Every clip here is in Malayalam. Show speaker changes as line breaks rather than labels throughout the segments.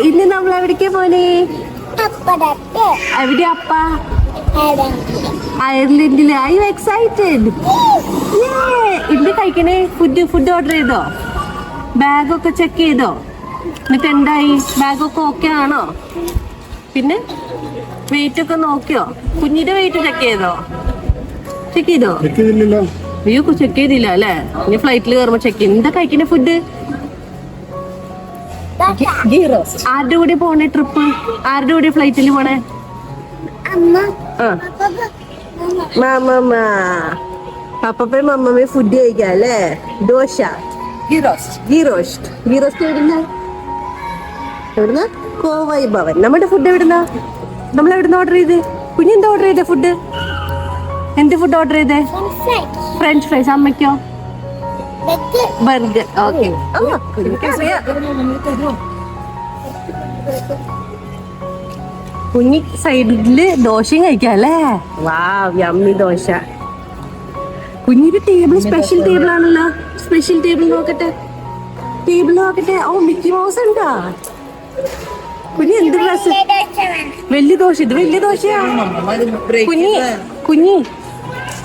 ഇന്ന് നമ്മൾ എവിടേക്കാ പോണേ? എവിടെ അപ്പ? അയർലൻഡില്. I you excited? ഇന്ന് കഴിക്കണേ? ഫുഡ് ഓർഡർ ചെയ്തോ? ബാഗൊക്കെ ചെക്ക് ചെയ്തോ? എന്നിട്ട് എന്തായി? ബാഗൊക്കെ ഓക്കെ ആണോ? പിന്നെ വെയിറ്റ് ഒക്കെ നോക്കിയോ? കുഞ്ഞിന്റെ വെയിറ്റ് ചെക്ക് ചെയ്തോ? ചെക്ക് ചെയ്തോ? അയ്യോ ചെക്ക് ചെയ്തില്ല അല്ലേ? ഇനി ഫ്ലൈറ്റിൽ കയറുമ്പോ ചെക്ക് ചെയ്യും. എന്താ കഴിക്കണേ ഫുഡ്? ആരുടെ കൂടെ പോണേ ട്രിപ്പ്? ആരുടെ കൂടെ ഫ്ലൈറ്റിൽ പോണേ? പപ്പയും മമ്മയും ഫുഡ് കഴിക്കാം അല്ലേ? ദോശ, ഗീ റോസ്റ്റ് എവിടുന്ന? കോവൈ ഭവൻ. നമ്മുടെ ഫുഡ് എവിടുന്ന? നമ്മൾ എവിടുന്ന് ഓർഡർ ചെയ്ത്? കുഞ്ഞെന്താ ഓർഡർ ചെയ്തേ ഫുഡ്? എന്ത് ഫുഡ് ഓർഡർ ചെയ്തേ? French fries. അമ്മയ്ക്കോ? ബർഗർ. ഓക്കെ. കുഞ്ഞി സൈഡില് ദോശയും കഴിക്കാം അല്ലേ? Wow yummy dosa. കുഞ്ഞിന്റെ ടേബിൾ സ്പെഷ്യൽ ടേബിൾ ആണല്ലോ. സ്പെഷ്യൽ ടേബിൾ നോക്കട്ടെ. ഓ മിക്കി മൗസ് ഉണ്ടാ? കുഞ്ഞി എന്ത് ഡ്രസ്? വലിയ ദോശ. ഇത് വലിയ ദോശയാ.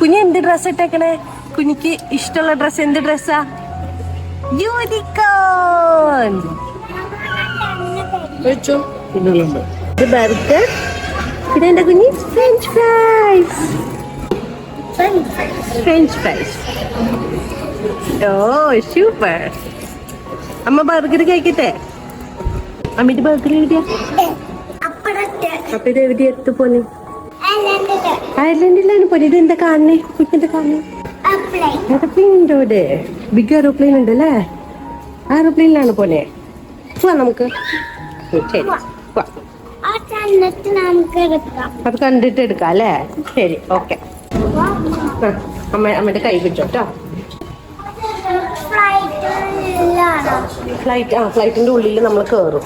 കുഞ്ഞി എന്ത് ഡ്രസ് ഇട്ടേക്കണേ? കുഞ്ഞിക്ക് ഇഷ്ടമുള്ള ഡ്രസ് എന്ത് ഡ്രസ്സാ? യൂണിക്കോൺ. ഇത് ബർഗർ. ഇതെന്താ കുഞ്ഞി? French fries. ഓ സൂപ്പർ. അമ്മ ബർഗർ കഴിക്കട്ടെ? അമ്മയുടെ ബർഗർ എവിടെയാ? അപ്പൊ ഇത് എവിടെ എടുത്തു പോന്നെ? അയർലൻഡിലാണ് പോലെ. ഇത് എന്താ കാണണേ? കുഞ്ഞെന്താ കാണണേ? എയർപ്ലെയിൻ ഉണ്ടോ ഇവിടെ? ബിഗ് എയർപ്ലെയിൻ ഉണ്ട് അല്ലേ? എയർപ്ലെയിനിലാണ് പോലെ. പോവാ നമുക്ക്. ശരി അത് കണ്ടിട്ട് എടുക്കാം അല്ലേ? ശരി ഓക്കെ. അമ്മയുടെ കൈ പിടിച്ചോട്ടോ. ഫ്ലൈറ്റിന്റെ ഉള്ളിൽ നമ്മൾ കേറും.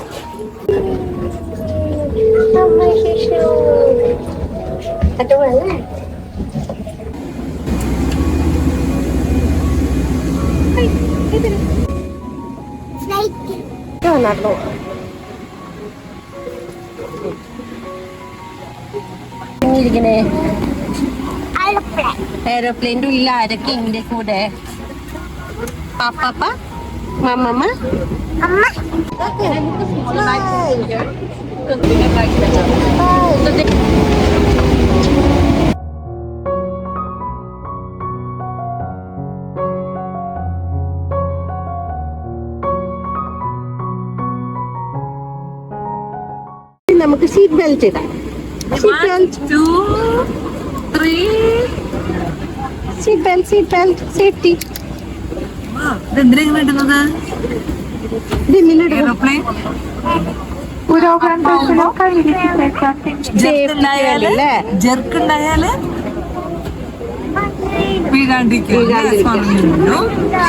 നടന്നു. ഇരിക്കണേ എയർപ്ലെയിൻ്റെ ഉള്ളിൽ ആരൊക്കെ ഇന്റെ കൂടെ? പാപ്പ, മമ്മ. നമുക്ക് സീറ്റ് ബെൽറ്റ് ഇടാം. Seat belt safety.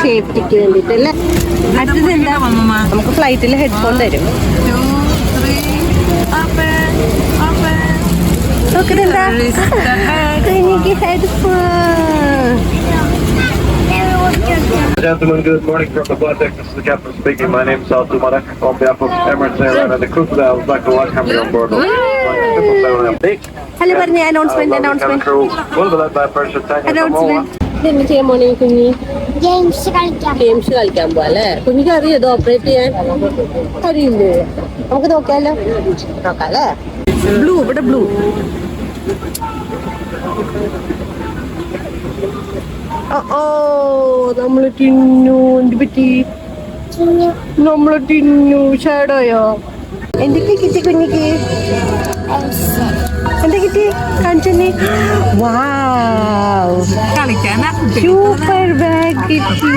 സേഫ്റ്റിക്ക് വേണ്ടിട്ടല്ലേ. അടുത്തതെന്താ? നമുക്ക് ഫ്ലൈറ്റിൽ ഹെഡ്ഫോൺ തരും.
Gentlemen, good morning from the flight deck. This is the captain speaking. My name is Sal Tumara. On behalf of Emirates Airline and the crew today, I would like to welcome you on board of
Hello, പറഞ്ഞ announcement.
Will be led by Persia Tank.
എന്ത് ചെയ്യാൻ പോണേ കുഞ്ഞി? ഗെയിംസ് കളിക്കാൻ പോവാ അല്ലേ? കുഞ്ഞിക്ക് അറിയോ ഇത് ഓപ്പറേറ്റ് ചെയ്യാൻ? അറിയില്ലേ? നമുക്ക് നോക്കാലോ അല്ലേ? ഇവിടെ ബ്ലൂ. ഓ നമ്മള് ടിന്നു. എന്ത് പറ്റി? നമ്മള് ടിന്നു ഷാഡോയോ? എന്തൊക്കെ കിട്ടി കുഞ്ഞിക്ക്? എന്താ കിട്ടി? കാണിച്ചേ. വാവ് സൂപ്പർ ബാഗ് കിട്ടി.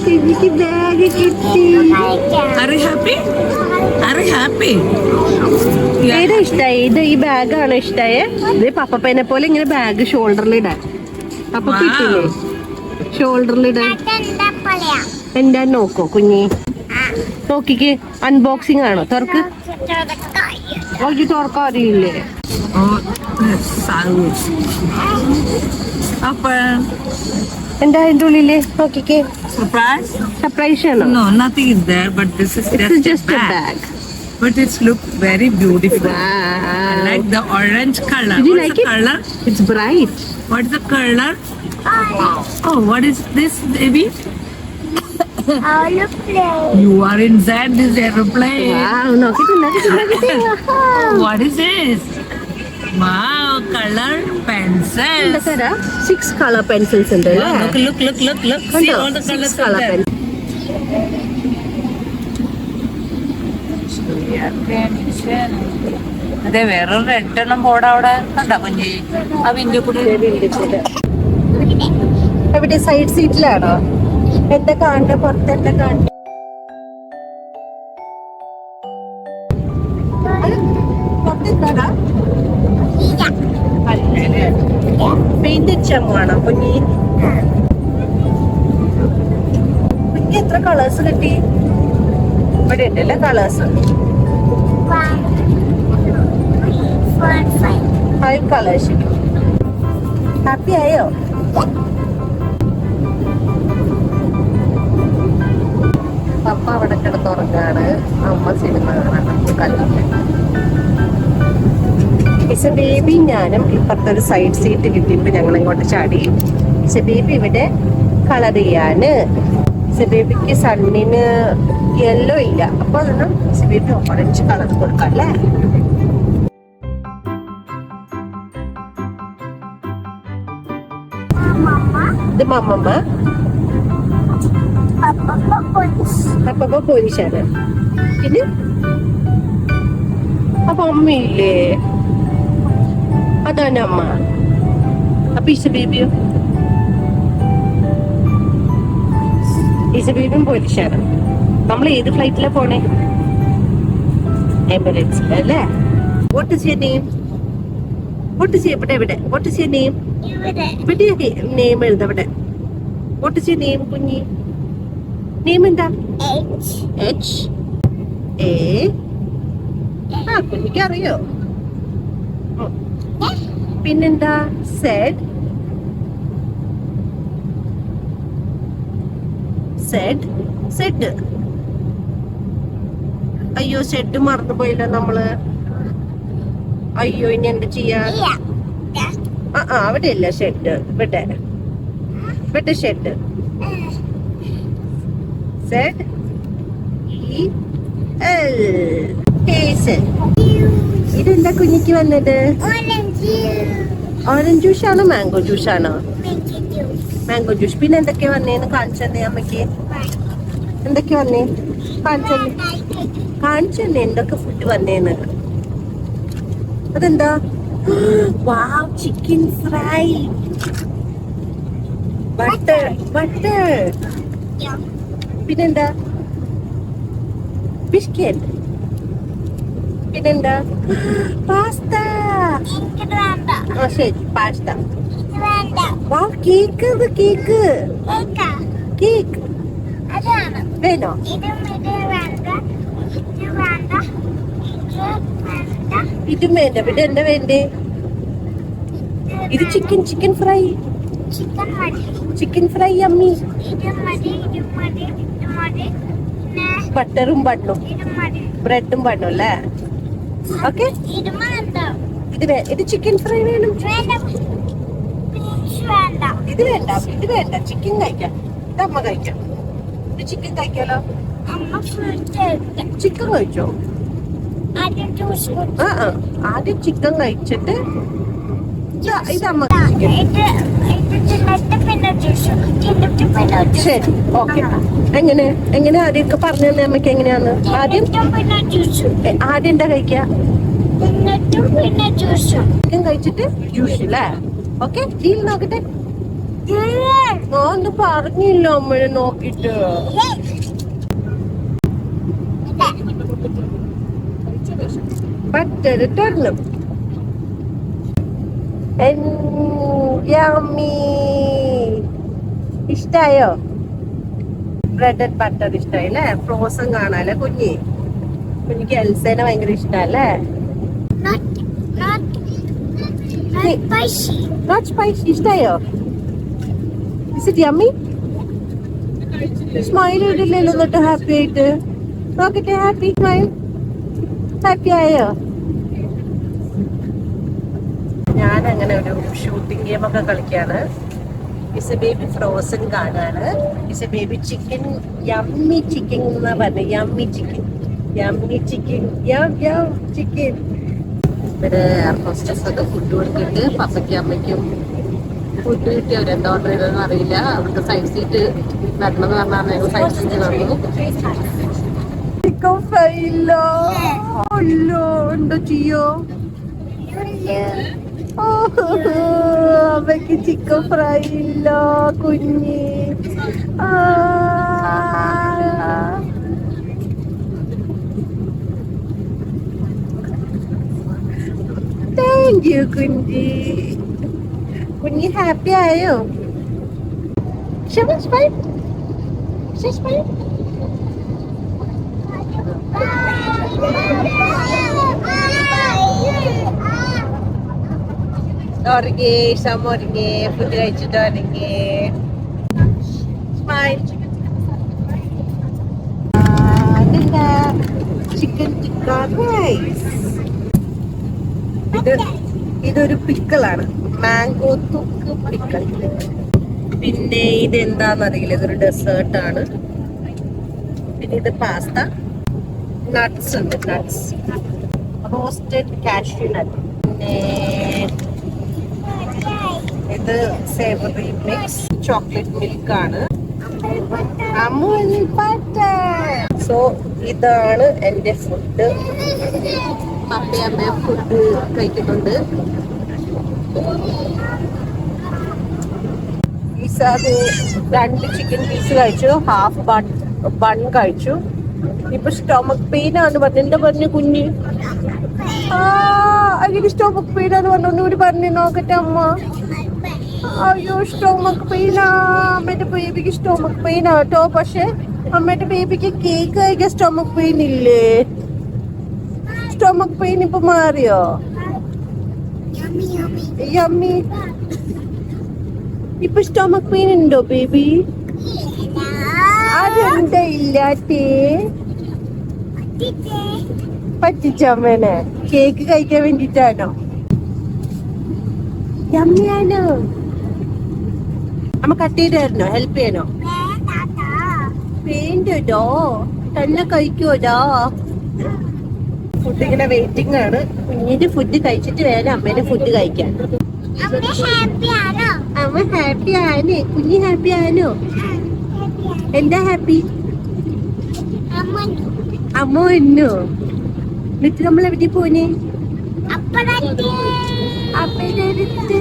കുഞ്ഞിക്ക് ബാഗ് കിട്ടി. ഏതാ ഇഷ്ടായി? ഇത് ഈ ബാഗാണോ ഇഷ്ടായേ? ഇത് പപ്പനെ പോലെ ഇങ്ങനെ ബാഗ് ഷോൾഡറിൽ ഇടാൻ. അപ്പൊ കിട്ടില്ലേ ഷോൾഡറിൽ ഇടാൻ? എന്താ നോക്കോ കുഞ്ഞി? നോക്കിക്ക്. അൺബോക്സിംഗ് ആണോ? തുറക്ക്. തുറക്കാൻ അറിയില്ലേ? എന്താ അതിന്റെ ഉള്ളില് നോക്കിക്കേ.
Surprise?
സർപ്രൈസ് ആണോ?
No, nothing is there, but this is
It's
just,
just
a
a
bag.
bag.
But it's look very beautiful. I
Wow.
like the orange color.
Did you
What's
like
the
it?
color?
It's bright.
What's the color? Oh, what is this, baby? You are inside this aeroplane.
Wow, നോക്കിട്ട്.
What is this? Wow, color pencils.
എന്തൊക്കെയാ? 6 കളർ പെൻസിൽസ് ഉണ്ട്
Wow,
അല്ലേ?
look. See all the colors
Six color
are there. അതെ വേറൊരു റെഡെണ്ണം ബോർഡ് അവിടെ കണ്ടാ കുഞ്ഞി ആ വിൻഡോ കൂടി.
എവിടെ സൈഡ് സീറ്റിലാണോ? എന്താ കാണണ്ട പുറത്ത്? എന്താ കാണണ്ട? പുറത്തെന്താടാ? പെയിന്റ് അടിച്ചാണോ കുഞ്ഞി? കുഞ്ഞി എത്ര കളേഴ്സ് കിട്ടി? ഇവിടെ ഉണ്ടല്ലേ കളേഴ്സ്. 5 കളേഴ്സ്. ഹാപ്പി ആയോ? പപ്പ അവിടെ കിടന്നുറങ്ങാണ്, അമ്മ സിനിമ കാണാൻ. ബേബി ഞാനും ഇപ്പുറത്തൊരു സൈഡ് സീറ്റ് കിട്ടിയപ്പോ ഞങ്ങൾ ഇങ്ങോട്ട് ചാടി. ബേബി ഇവിടെ കളർ ചെയ്യാന്. ബേബിക്ക് സണ്ണിന് യെല്ലോ ഇല്ല, അപ്പൊ അതൊന്നും ബേബി ഓറഞ്ച് കളർ കൊടുക്കാം അല്ലേ? ഇത് മമ്മമ്മ, അപ്പ പോലീസാണ്. പിന്നെ അപ്പൊ അമ്മയില്ലേ? അതാണ് അമ്മ. അപ്പൊ ഈസ ബേബിയോ? ഈസ ബേബിയും പോലീസാണ്. നമ്മൾ ഏത് ഫ്ലൈറ്റിലാ പോണേ? എമിറേറ്റ്സിൽ അല്ലേ? What is your name? What is your എവിടെ? What is your name? ഇവിടെ നെയിം എഴുതവിടെ. What is your name കുഞ്ഞി? നെയിം എന്താ? H A. ആ കുഞ്ഞിക്ക് അറിയോ? പിന്നെന്താ? Z അയ്യോ സെഡ് മറന്നുപോയില്ല നമ്മള്. അയ്യോ ഇനി എന്താ ചെയ്യാ? അവിടെ ഇല്ല ഷെഡ്. ഇവിടെ shed. Z E L. Hazel. ഇതെന്താ കുഞ്ഞിക്ക് വന്നത്? ഓറഞ്ച് ജ്യൂസ് ആണോ മാംഗോ ജ്യൂസ് ആണോ? Mango juice. പിന്നെ എന്തൊക്കെയാ വന്നേന്ന് കാണിച്ചെന്നേ അമ്മയ്ക്ക്. എന്തൊക്കെയാ വന്നേ? കാണിച്ചെന്നേ എന്തൊക്കെ ഫുഡ് വന്നേന്ന്. അതെന്താ? വാവ്, ചിക്കൻ ഫ്രൈ, ബട്ടർ. പിന്നെന്താ? ബിസ്ക്കറ്റ്. പിന്നെന്താ? പാസ്ത. ശരി, പാസ്ത. വാവ്, കേക്ക്. കേക്ക് വേണോ? ഇതും വേണ്ട. പിന്നെ എന്താ വേണ്ടേ? ഇത് ചിക്കൻ ഫ്രൈ. ചിക്കൻ ഫ്രൈ അമ്മി. ബട്ടറും ബണ്ണും, ബ്രെഡും ബണ്ണും അല്ലേ? ഓക്കെ. ഇത് ചിക്കൻ ഫ്രൈ വേണം. ഇത് വേണ്ട. ചിക്കൻ കഴിക്കാം. ഇത് അമ്മ കഴിക്കാം. ഇത് ചിക്കൻ കഴിക്കാലോ? ചിക്കൻ കഴിച്ചോ? ആദ്യം ചിക്കൻ കഴിച്ചിട്ട് ഇത് അമ്മ ശരി. ഓക്കെ. എങ്ങനെ ആദ്യമൊക്കെ പറഞ്ഞു തന്നെ അമ്മയ്ക്ക് എങ്ങനെയാന്ന്? ആദ്യം എന്താ കഴിക്ക? ചിക്കൻ കഴിച്ചിട്ട് ജ്യൂസ് അല്ലേ? ഓക്കെ. ഡീൽ നോക്കട്ടെ. ഒന്ന് പറഞ്ഞില്ല അമ്മയെ നോക്കിട്ട്. ബട്ടർ ടർണം. ഇഷ്ടായോ? ബ്രെഡ് ആൻഡ് ബട്ടർ ഇഷ്ടായില്ലേ? ഫ്രോസൺ കാണാല്ലേ കുഞ്ഞിക്ക് എൽസേനെ ഭയങ്കര ഇഷ്ടല്ലേ? നോട്ട് സ്പൈസി ഇഷ്ടായോ? Is it yummy? സ്മൈൽ ഇടില്ലല്ലോ എന്നിട്ട് ഹാപ്പി ആയിട്ട് നോക്കട്ടെ. Happy smile. ഹാപ്പി ആയോ? ഞാൻ അങ്ങനെ ഒരു ഷൂട്ടിംഗ് ഗെയിം ഒക്കെ കളിക്കാണ്. ഇസ് എ ബേബി ഫ്രോസൺ കാണാണ്. Is a baby chicken. Yummy chicken എന്നാ പറഞ്ഞത്. യമ്മി ചിക്കൻ, യമ്മി ചിക്കൻ, യം യം ചിക്കൻ. ഇവിടെ ഹോസ്റ്റസ് ഒക്കെ ഫുഡ് കൊടുത്തിട്ട് പപ്പയ്ക്കും അമ്മയ്ക്കും ഫുഡ് കിട്ടി. അവരെന്താ ഓർഡർ ചെയ്തതെന്ന് അറിയില്ല. അവർക്ക് സൈഡ് സീറ്റ് വരണമെന്ന് പറഞ്ഞാൽ സൈഡ് സീറ്റ് വന്നു. ചിക്കൻ ഫ്രൈ ഇല്ല. എന്തോ ചെയ്യോ? അമ്മയ്ക്ക് ചിക്കൻ ഫ്രൈ ഇല്ല കുഞ്ഞി. താങ്ക് യു കുഞ്ഞി. കുഞ്ഞി ഹാപ്പി ആയോ? ഉറങ്ങി, ഷമ ഉറങ്ങി, ഫുഡ് കഴിച്ചിട്ട് ഉറങ്ങി. Chicken tikka rice. ഇതൊരു പിക്കിളാണ്, മാംഗോ തുക്ക് പിക്കിൾ. പിന്നെ ഇതെന്താന്നറിയില്ല, ഇതൊരു ഡെസേർട്ട് ആണ്. പിന്നെ ഇത് പാസ്ത. നട്ട്സ് ഉണ്ട്, നട്ട്സ്, റോസ്റ്റഡ് കാഷ്യൂ നട്ട്. പിന്നെ ഇത് സേവറി മിക്സ് ചോക്ലേറ്റ് മിൽക്ക് ആണ്. സോ ഇതാണ് എന്റെ ഫുഡ്. പപ്പയും അമ്മയും ഫുഡ് കഴിക്കുന്നുണ്ട്. അത് 2 ചിക്കൻ പീസ് കഴിച്ചു, ഹാഫ് ബൺ കഴിച്ചു. ഇപ്പൊ സ്റ്റൊമക് പെയിൻ ആണെന്ന് പറഞ്ഞു. എന്താ പറഞ്ഞു കുഞ്ഞ്? എനിക്ക് സ്റ്റൊമക് പെയിൻ ആണെന്ന് പറഞ്ഞു. ഒന്നുകൂടി പറഞ്ഞു നോക്കട്ടെ അമ്മ. അയ്യോ സ്റ്റൊമക് പെയിനാ. അമ്മയുടെ ബേബിക്ക് സ്റ്റൊമക് പെയിൻ ആട്ടോ. പക്ഷെ അമ്മയുടെ ബേബിക്ക് കേക്ക് കഴിക്കാൻ സ്റ്റൊമക് പെയിൻ ഇല്ലേ? സ്റ്റൊമക് പെയിൻ ഇപ്പൊ മാറിയോ? യമ്മി. ഇപ്പൊ സ്റ്റൊമക് പെയിൻ ഉണ്ടോ ബേബി? അതെന്താ ഇല്ലാത്തേ? പറ്റിച്ചമ്മേനെ കേക്ക് കഴിക്കാൻ വേണ്ടിട്ടാണോ? യമ്മിയാണോ? അമ്മ കട്ട് ചെയ്ത് തരണോ? ഹെൽപ്പ് ചെയ്യണോ? വേണ്ടോ? തന്നെ കഴിക്കുമോടാ? ഫുഡ് ഇങ്ങനെ വെയിറ്റിംഗ് ആണ്. കുഞ്ഞിന്റെ ഫുഡ് കഴിച്ചിട്ട് വേണം അമ്മേന്റെ ഫുഡ് കഴിക്കാൻ. അമ്മ ഹാപ്പി ആണ്. കുഞ്ഞി ഹാപ്പി ആണോ? എന്താ ഹാപ്പി? അമ്മ വന്നോ? എന്നിട്ട് നമ്മൾ എവിടെ പോനെ? അപ്പൻ്റെ അടുത്ത്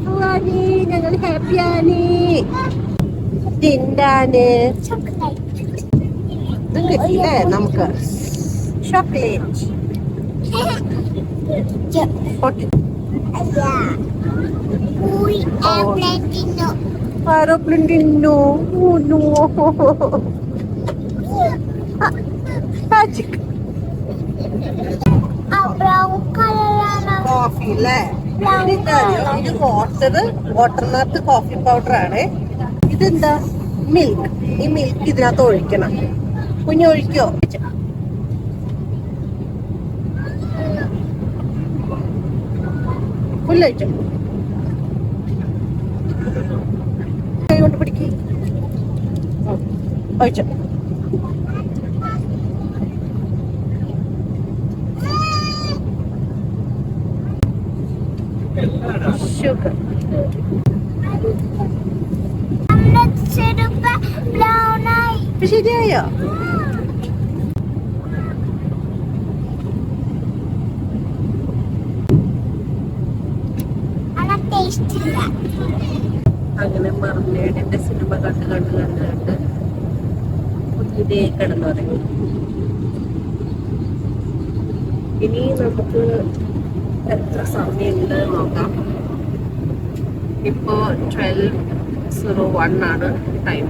പോവാന്. ഞങ്ങൾ ഹാപ്പിയാണ്. എന്താണ് ഇത് കിട്ടില്ലേ നമുക്ക്? ചോക്ലേറ്റ്. Aeroplane തിന്നോ? Magic. കോഫി അല്ലേ? ഇത് വാട്ടറിനകത്ത് കോഫി പൗഡർ ആണ്. ഇതെന്താ? മിൽക്ക്. ഈ മിൽക്ക് ഇതിനകത്ത് ഒഴിക്കണം. കുഞ്ഞ് ഒഴിക്കോ? ഫുള്ളൊഴിച്ചോ? കൈ കൊണ്ട് പിടിക്ക്. ഒഴിച്ചോ? ഷുഗർ. ശരിയായോ? അങ്ങനെ മർമേഡിന്റെ സിനിമ കണ്ട് ഇതേ കിടന്നു തുടങ്ങി. ഇനി നമുക്ക് എത്ര സമയമുണ്ട് നോക്കാം. ഇപ്പോ 12:01 ആണ് ടൈം.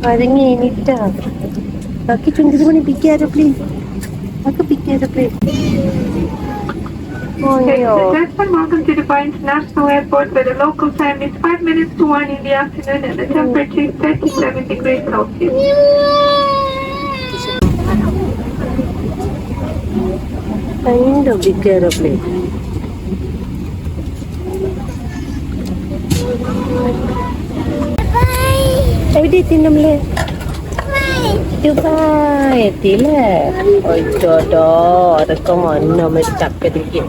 വഴങ്ങി എണീറ്റാ ബാക്കി ചുണ്ടിന് പിക്കാരോ പ്ലീസ് ബാക്കി പിക്കാരോ please.
Welcome to Dubai International Airport, where the local time is 5 minutes to 1 in the afternoon and the temperature is 37 degrees Celsius.
കണ്ടോ പിക്കാരോ പ്ലീസ്. എവിടെ എത്തി നമ്മള്? ദുബായ് എത്തിയില്ലേ? ഒറ്റോട്ടോ അതൊക്കെ മണ്ണ ചക്കതിരിക്കും.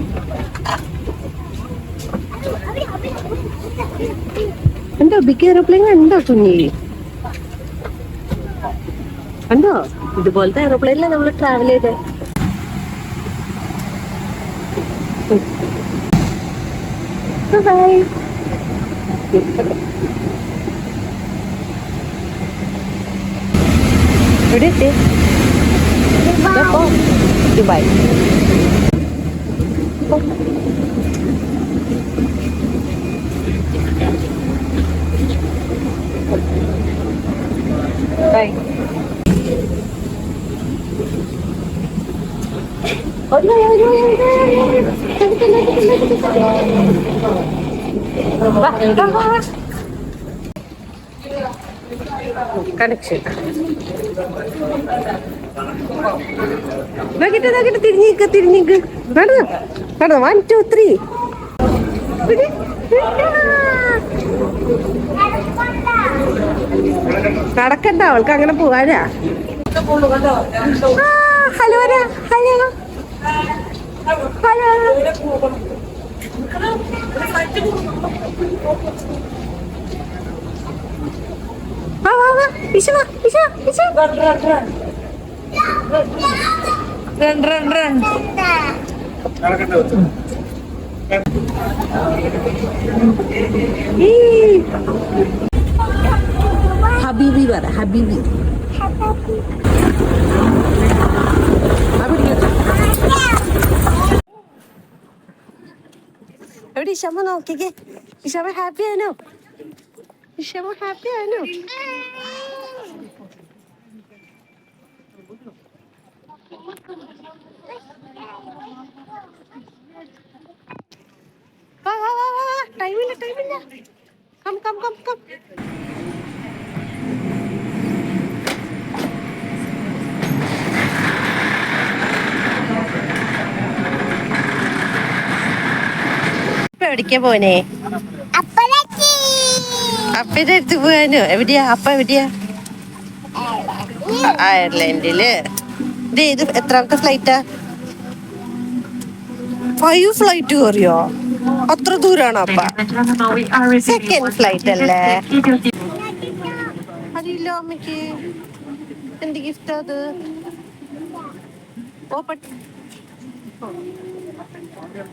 കണ്ടോ ബിഗ് എയറോപ്ലെയിൻ കണ്ടോ കുഞ്ഞി? കണ്ടോ? ഇതുപോലത്തെ എയറോപ്ലെയിനിലാണ് നമ്മൾ ട്രാവൽ ചെയ്തത്. ബൈ. എവിടെ എത്തി? ദുബായ്. ബൈ. കണക്ഷൻ തിരിഞ്ഞിക്ക് നടന്നു 1 2 3 നടക്കണ്ട അവൾക്ക് അങ്ങനെ പോവാനാ. ഹലോ ഹലോ ഹലോ വാ വാ വാ വിശ വാ വിശ വിശ
റൺ
ഹബീബി പറ ഹബീബി. എവിടെ ഇഷമ്മ നോക്കിക്കേ? ഇഷമ്മ ഹാപ്പി ആണോ? ഇഷമ്മ ഹാപ്പി ആണോ? വാ വാ വാ വാ ടൈമില്ല കം കം കം കം. എവിടേക്കാ പോനെ? അപ്പയുടെ അടുത്ത് പോവാനോ? എവിടെയാ അപ്പ? എവിടെയാ? അയർലൻഡില്. ഇത് എത്രാമത്തെ ഫ്ലൈറ്റാ? 5 ഫ്ലൈറ്റ് കയറിയോ? അത്ര ദൂരാണോ അപ്പ? സെക്കൻഡ് ഫ്ലൈറ്റ് അല്ലേ? അറിയില്ല അമ്മക്ക്. എന്ത് ഗിഫ്റ്റ് അത്?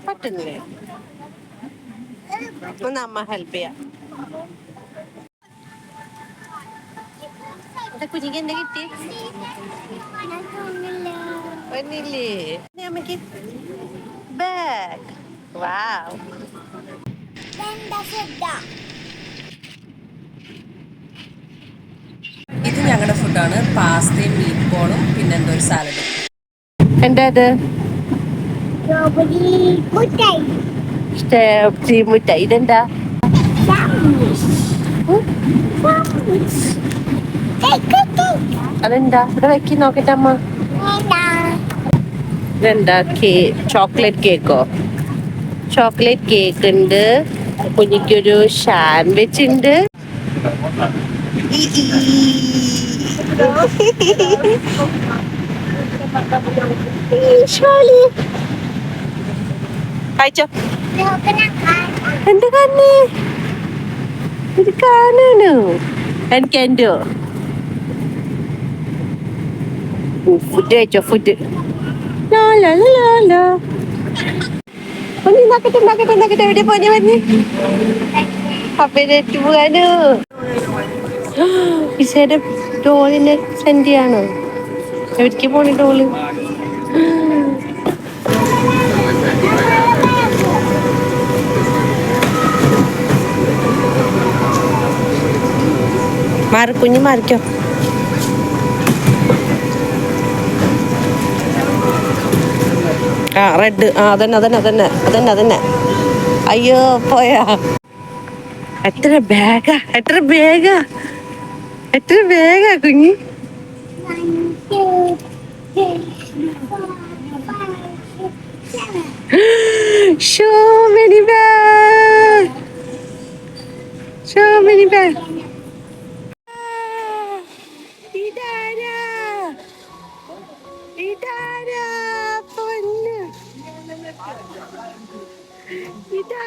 പറ്റുന്നില്ലേ? ഒന്ന് അമ്മ ഹെൽപ്പ് ചെയ്യാം. കുഞ്ഞിക്ക് എന്താ കിട്ടി? ഒന്നില്ലേ അമ്മക്ക്? ബാഗ്. വാവ്.
ഇത് ഞങ്ങളുടെ ഫുഡാണ്. പാസ്തയും മീറ്റ് ബോളും പിന്നെ എന്തോ ഒരു സാലഡും.
എന്താ അത്? സ്ട്രോബെറി മുട്ടായി. ഇതെന്താ? അതെന്താ? ഇവിടെ വെക്കി നോക്കട്ടെ അമ്മ. ഇതെന്താ? ചോക്ലേറ്റ് കേക്കോ? ചോക്ലേറ്റ് കേക്ക് ഉണ്ട്. കുഞ്ഞിക്കൊരു സാൻഡ്വിച്ച് ഉണ്ട്. കഴിച്ചോ? എന്ത് കണ്ണി? ഇത് കാണാനോ? എനിക്കെന്തോ ഫുഡ് കഴിച്ചോ? ഫുഡ് എവിടെ പോഞ്ഞു പറഞ്ഞ് അപ്പേറ്റ് പോകാനോ? ഇസയുടെ ഡോളിനെ സെൻഡ് ചെയ്യാണോ? എവിടേക്ക് പോണ ഡോള്? കുഞ്ഞു മാറിക്കോ. ആ റെഡ്, ആ അതന്നെ. അയ്യോ പോയാ. എത്ര ബാഗാ കുഞ്ഞി. So many bags. ഇതാരാ പൊന്ന്, ഇതാ